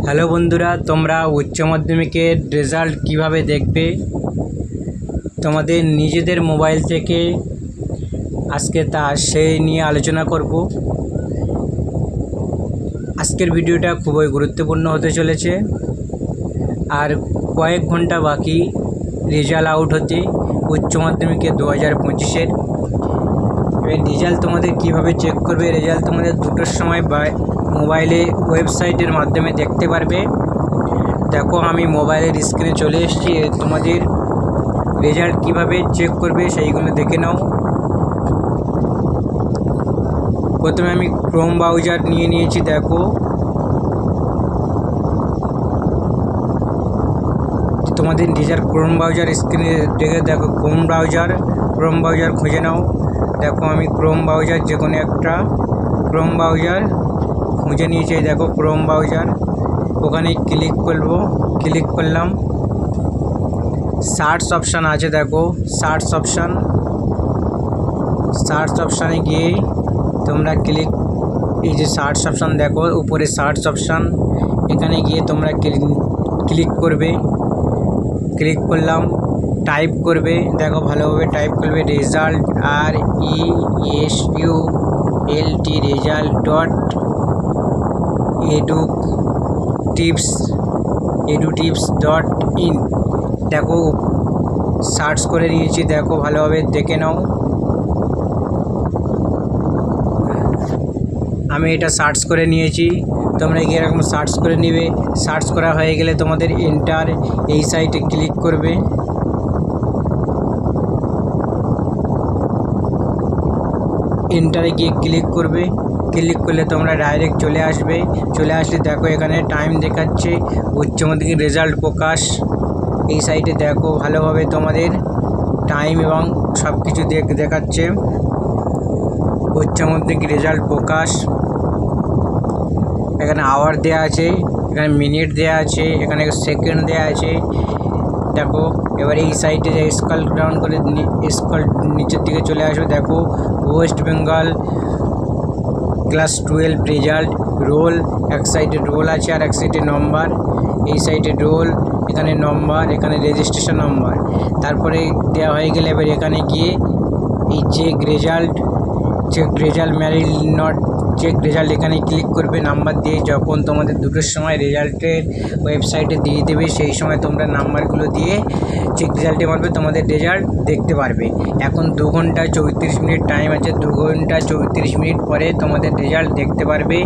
Hello বন্ধুরা, তোমরা উচ্চ মাধ্যমিকের রেজাল্ট কিভাবে দেখবে তোমাদের নিজেদের মোবাইল থেকে আজকে সেই নিয়ে আলোচনা করব। আজকের ভিডিওটা খুবই গুরুত্বপূর্ণ হতে চলেছে। আর কয়েক ঘন্টা বাকি রেজাল্ট আউট হতে উচ্চ মাধ্যমিকের 2025-এর। এবার রেজাল্ট তোমাদের কিভাবে চেক করবে, রেজাল্ট তোমাদের দুটোর সময় মোবাইলে ওয়েবসাইটের মাধ্যমে দেখতে পারবে। দেখো, আমি মোবাইলের স্ক্রিনে চলে এসেছি। তোমাদের রেজাল্ট কিভাবে চেক করবে সেইগুলো দেখে নাও। প্রথমে আমি ক্রোম ব্রাউজার নিয়েছি। দেখো, তোমাদের রেজাল্ট ক্রোম ব্রাউজার স্ক্রিনে দেখে দেখো ক্রোম ব্রাউজার খুঁজে নাও। দেখো, আমি ক্রোম ব্রাউজার যে কোনো একটা ক্রোম ব্রাউজার খুঁজে নিয়েছি। দেখো ক্রোম ব্রাউজার, ওখানে ক্লিক করলাম। সার্চ অপশান আছে। দেখো সার্চ অপশানে গিয়ে তোমরা এই যে সার্চ অপশান দেখো উপরে সার্চ অপশান, এখানে গিয়ে তোমরা ক্লিক করলাম। টাইপ করবে, দেখো ভালোভাবে টাইপ করবে রেজাল্ট RESULT result.edutips.in। দেখো সার্চ করে নিয়েছি। দেখো ভালোভাবে দেখে নাও। আমি এটা সার্চ করে নিয়েছি, তোমরা গিয়ে এরকম সার্চ করে নেবে। সার্চ করা হয়ে গেলে তোমাদের এন্টার এই সাইটে ক্লিক করবে। এন্টারে গিয়ে ক্লিক করলে তোমরা ডাইরেক্ট চলে আসলে দেখো এখানে টাইম দেখাচ্ছে উচ্চ মাধ্যমিক রেজাল্ট প্রকাশ। এই সাইটে দেখো ভালোভাবে তোমাদের টাইম এবং সব কিছু দেখাচ্ছে। উচ্চ মাধ্যমিক রেজাল্ট প্রকাশ, এখানে আওয়ার দেওয়া আছে, এখানে মিনিট দেওয়া আছে, এখানে সেকেন্ড দেওয়া আছে। দেখো এবার এই সাইটে যে স্ক্রল ডাউন করে নিচের দিকে চলে আসবে। দেখো West Bengal class 12 result role, এক সাইডে রোল আছে আর এক সাইডে নম্বর। এই সাইডে রোল, এখানে নম্বর, এখানে রেজিস্ট্রেশন নম্বর। তারপরে দেওয়া হয়ে গেলে এবার এখানে গিয়ে এই check result married not check result, এখানে ক্লিক করবে নাম্বার দিয়ে। যখন তোমাদের দুটোর সময় রেজাল্টের ওয়েবসাইটে দিয়ে দেবে সেই সময় তোমরা নাম্বারগুলো দিয়ে চেক রেজাল্টে মারবে, তোমাদের রেজাল্ট দেখতে পারবে। এখন 2 ঘন্টা 34 মিনিট টাইম আছে, 2 ঘন্টা 34 মিনিট পরে তোমাদের রেজাল্ট দেখতে পারবে।